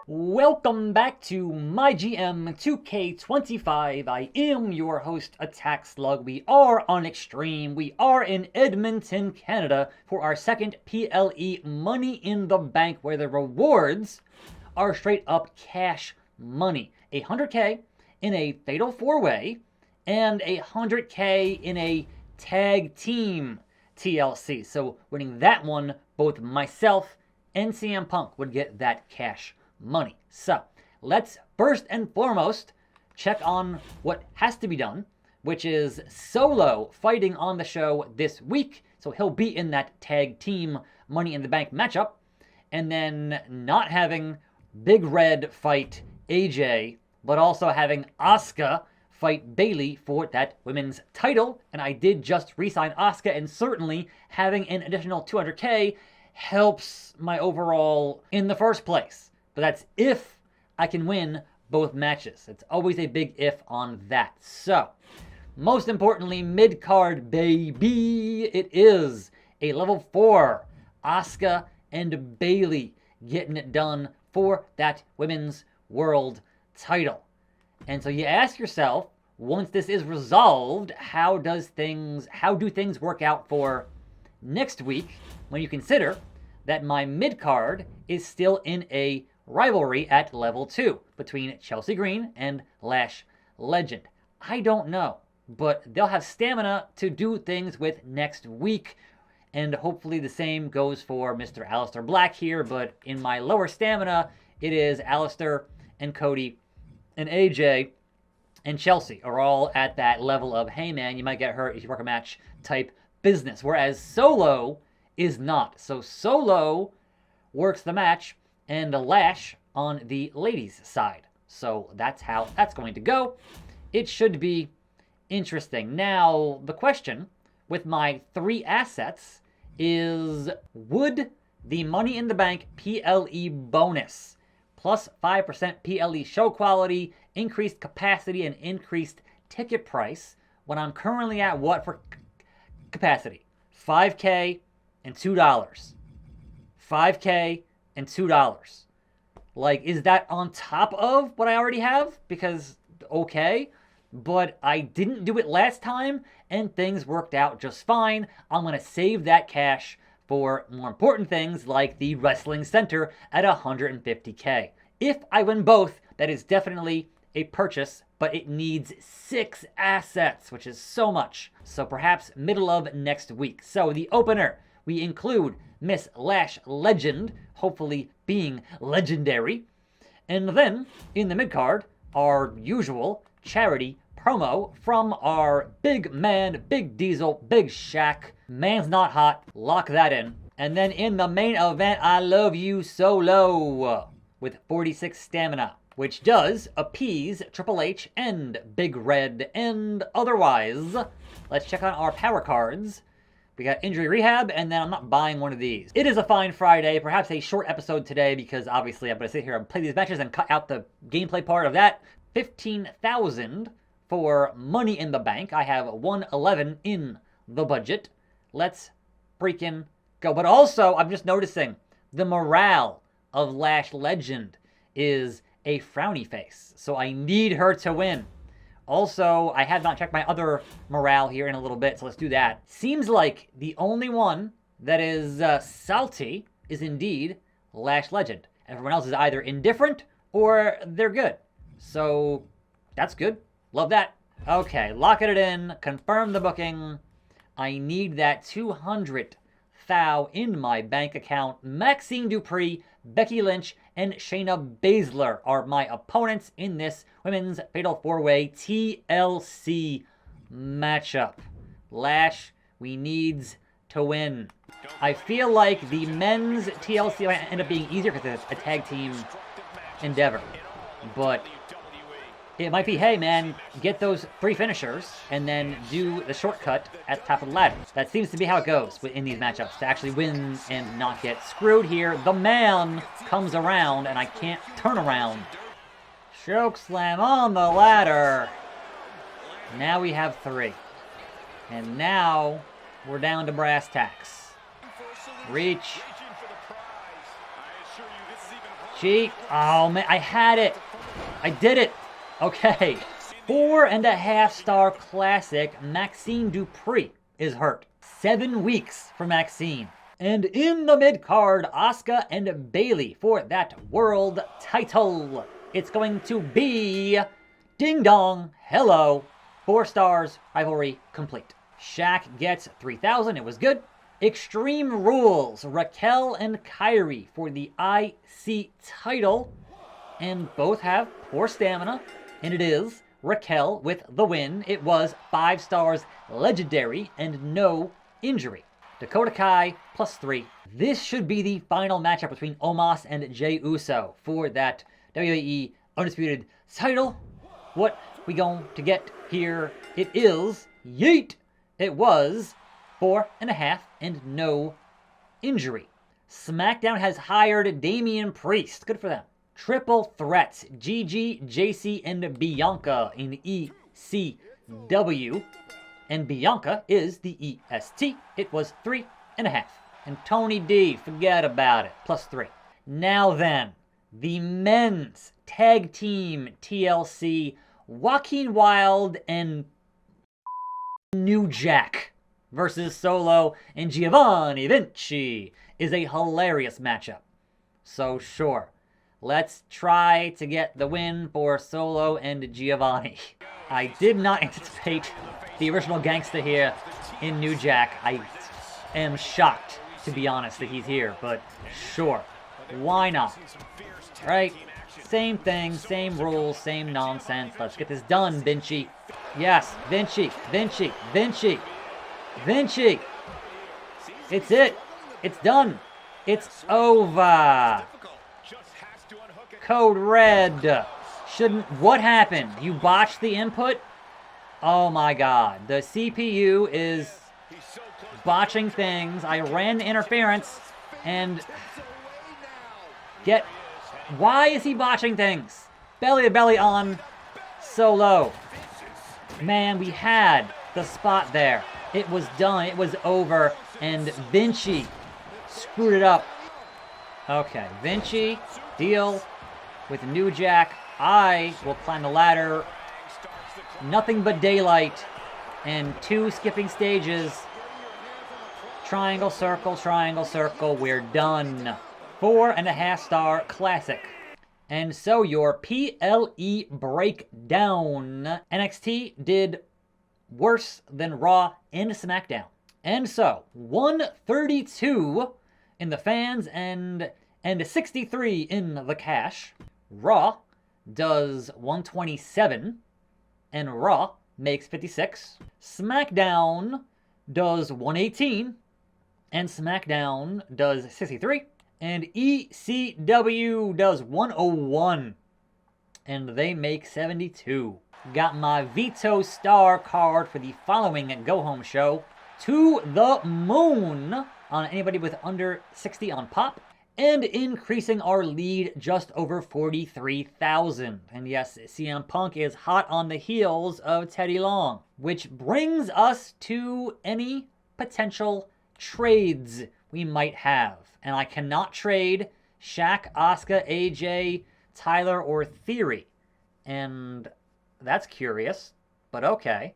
Welcome back to MyGM 2K25. I am your host, attackslug. We are on Extreme. We are in Edmonton, Canada for our second PLE Money in the Bank, where the rewards are straight up cash money. 100K in a Fatal 4-Way and 100K in a Tag Team TLC. So winning that one, both myself and CM Punk would get that cash money. So let's first and foremost check on what has to be done, which is Solo fighting on the show this week. So he'll be in that tag team Money in the Bank matchup. And then not having Big Red fight AJ, but also having Asuka fight Bayley for that women's title. And I did just re-sign Asuka, and certainly having an additional 200K helps my overall in the first place. But that's if I can win both matches. It's always a big if on that. So, most importantly, mid-card, baby. It is a level 4 Asuka and Bayley getting it done for that women's world title. And so you ask yourself, once this is resolved, how do things work out for next week when you consider that my mid-card is still in a rivalry at level 2 between Chelsea Green and Lash Legend? I don't know, but they'll have stamina to do things with next week, and hopefully the same goes for Mr. Aleister Black here. But in my lower stamina, it is Aleister and Cody and AJ and Chelsea are all at that level of, hey man, you might get hurt if you work a match type business, whereas Solo is not. So Solo works the match and Lash on the ladies' side. So that's how that's going to go. It should be interesting. Now, the question with my 3 assets is, would the Money in the Bank PLE bonus plus 5% PLE show quality, increased capacity, and increased ticket price, when I'm currently at what for capacity? 5K and $2. 5K and $2. Like, is that on top of what I already have? Because, okay, but I didn't do it last time, and things worked out just fine. I'm going to save that cash for more important things like the Wrestling Center at 150K. If I win both, that is definitely a purchase, but it needs 6 assets, which is so much. So perhaps middle of next week. So the opener, we include Miss Lash Legend, hopefully being legendary. And then, in the mid-card, our usual charity promo from our big man, Big Diesel, Big Shaq. Man's not hot, lock that in. And then in the main event, I Love You Solo with 46 stamina, which does appease Triple H and Big Red. And otherwise, let's check on our power cards. We got Injury Rehab, and then I'm not buying one of these. It is a fine Friday, perhaps a short episode today, because obviously I'm going to sit here and play these matches and cut out the gameplay part of that. 15,000 for Money in the Bank. I have 111 in the budget. Let's freaking go. But also, I'm just noticing the morale of Lash Legend is a frowny face, so I need her to win. Also, I have not checked my other morale here in a little bit, so let's do that. Seems like the only one that is salty is indeed Lash Legend. Everyone else is either indifferent or they're good. So that's good. Love that. Okay, locking it in. Confirm the booking. I need that 200,000 in my bank account. Maxine Dupree, Becky Lynch, and Shayna Baszler are my opponents in this Women's Fatal 4-Way TLC matchup. Lash, we needs to win. I feel like the men's TLC might end up being easier because it's a tag team endeavor. But it might be, hey man, get those 3 finishers and then do the shortcut at the top of the ladder. That seems to be how it goes in these matchups, to actually win and not get screwed here. The man comes around and I can't turn around. Choke slam on the ladder. Now we have 3. And now we're down to brass tacks. Reach. Cheat. Oh, man. I had it. I did it. Okay. 4.5-star classic. Maxine Dupree is hurt. 7 weeks for Maxine. And in the mid-card, Asuka and Bayley for that world title. It's going to be Ding Dong, hello. 4 stars, rivalry complete. Shaq gets 3,000, it was good. Extreme Rules, Raquel and Kyrie for the IC title. And both have poor stamina. And it is Raquel with the win. It was 5 stars, legendary, and no injury. Dakota Kai +3. This should be the final matchup between Omos and Jey Uso for that WWE Undisputed title. What we going to get here? It is, yeet! It was 4.5 and no injury. SmackDown has hired Damian Priest. Good for them. Triple threats, Gigi, JC, and Bianca in ECW. And Bianca is the EST. It was 3.5. And Tony D, forget about it, +3. Now then, the men's tag team TLC, Joaquin Wilde and New Jack versus Solo and Giovanni Vinci is a hilarious matchup. So sure, let's try to get the win for Solo and Giovanni. I did not anticipate the original gangsta here in New Jack. I am shocked, to be honest, that he's here, but sure, why not? Right? Same thing, same rules, same nonsense. Let's get this done, Vinci. Yes, Vinci, Vinci, Vinci, Vinci. It's it. It's done. It's over. Code red. Shouldn't. What happened? You botched the input? Oh my god. The CPU is botching things. I ran the interference and get. Why is he botching things? Belly to belly on Solo. Man, we had the spot there. It was done. It was over. And Vinci screwed it up. Okay, Vinci, deal with New Jack. I will climb the ladder. Nothing but daylight. And 2 skipping stages. Triangle, circle, triangle, circle. We're done. 4.5-star classic. And so your PLE breakdown. NXT did worse than Raw and SmackDown. And so 132 in the fans and 63 in the cash. Raw does 127 and Raw makes 56. SmackDown does 118 and SmackDown does 63. And ECW does 101 and they make 72. Got my veto star card for the following go-home show. To the moon on anybody with under 60 on pop. And increasing our lead just over 43,000. And yes, CM Punk is hot on the heels of Teddy Long. Which brings us to any potential trades we might have. And I cannot trade Shaq, Asuka, AJ, Tyler, or Theory. And that's curious, but okay.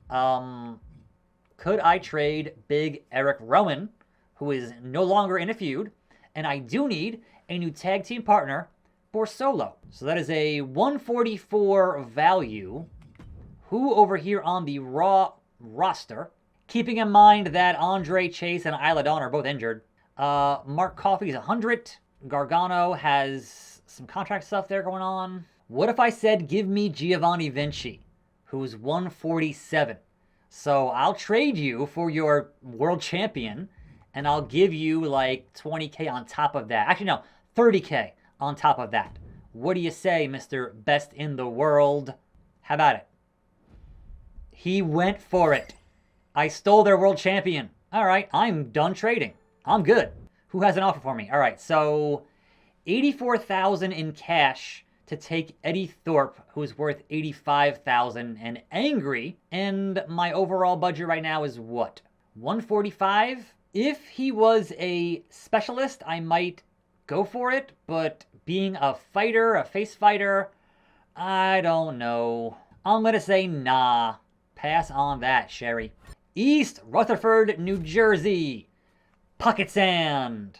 Could I trade Big Eric Rowan, who is no longer in a feud, and I do need a new tag team partner for Solo. So that is a 144 value. Who over here on the Raw roster, keeping in mind that Andre Chase and Isla Dawn are both injured. Mark Coffey's 100. Gargano has some contract stuff there going on. What if I said give me Giovanni Vinci, who's 147? So I'll trade you for your world champion, and I'll give you like 20K on top of that. Actually, no, 30K on top of that. What do you say, Mr. Best in the World? How about it? He went for it. I stole their world champion. All right, I'm done trading. I'm good. Who has an offer for me? All right, so 84,000 in cash to take Eddie Thorpe, who's worth 85,000 and angry. And my overall budget right now is what? 145? If he was a specialist, I might go for it, but being a fighter, a face fighter, I don't know. I'm going to say nah. Pass on that, Sherry. East Rutherford, New Jersey. Pocket Sand.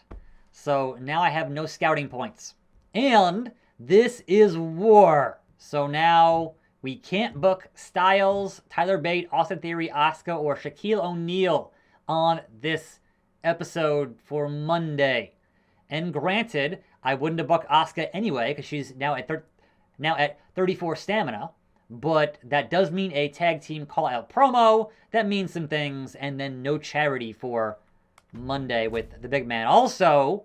So now I have no scouting points. And this is war. So now we can't book Styles, Tyler Bate, Austin Theory, Asuka, or Shaquille O'Neal on this episode for Monday. And granted, I wouldn't have booked Asuka anyway because she's now at 34 stamina. But that does mean a tag team call-out promo. That means some things. And then no charity for Monday with the big man. Also,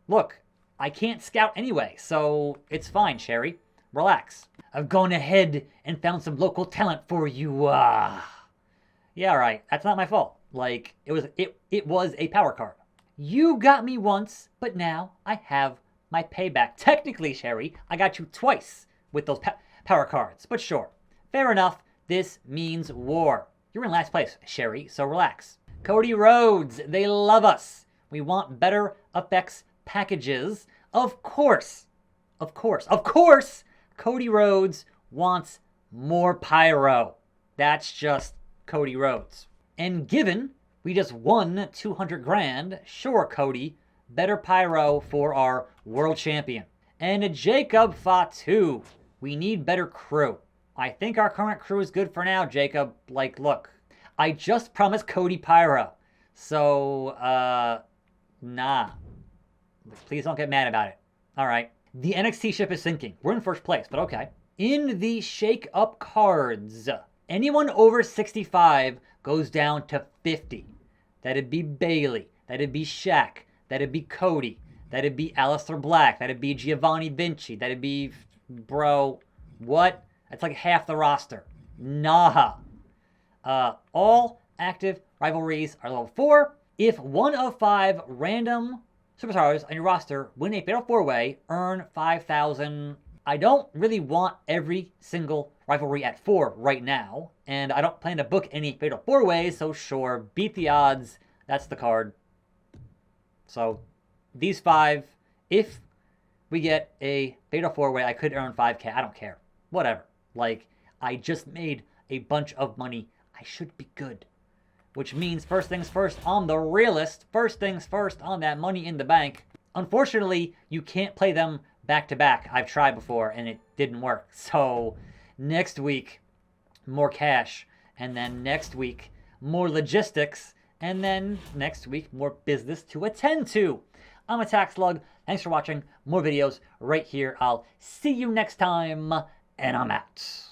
look, I can't scout anyway, so it's fine, Sherry. Relax. I've gone ahead and found some local talent for you. Yeah, right. That's not my fault. Like, it was a power card. You got me once, but now I have my payback. Technically, Sherry, I got you twice with those power cards. But sure, fair enough. This means war. You're in last place, Sherry, so relax. Cody Rhodes, they love us. We want better effects packages. Of course, Cody Rhodes wants more Pyro. That's just Cody Rhodes. And given we just won 200 grand, sure, Cody, better Pyro for our world champion. And Jacob Fatu, we need better crew. I think our current crew is good for now, Jacob. Like, look, I just promised Cody Pyro. So, nah. Please don't get mad about it. All right. The NXT ship is sinking. We're in first place, but okay. In the shake-up cards, anyone over 65 goes down to 50. That'd be Bailey. That'd be Shaq. That'd be Cody. That'd be Aleister Black. That'd be Giovanni Vinci. That'd be, bro, what? That's like half the roster. Nah. All active rivalries are level 4. If 1 of 5 random superstars on your roster win a fatal 4-way, earn 5,000. I don't really want every single rivalry at 4 right now, and I don't plan to book any fatal 4-ways, so sure, beat the odds. That's the card. So these 5, if we get a fatal 4-way, I could earn 5K. I don't care. Whatever. Like, I just made a bunch of money. I should be good. Which means first things first on the realist. First things first on that Money in the Bank. Unfortunately, you can't play them back to back. I've tried before and it didn't work. So next week, more cash. And then next week, more logistics. And then next week, more business to attend to. I'm attackslug. Thanks for watching. More videos right here. I'll see you next time. And I'm out.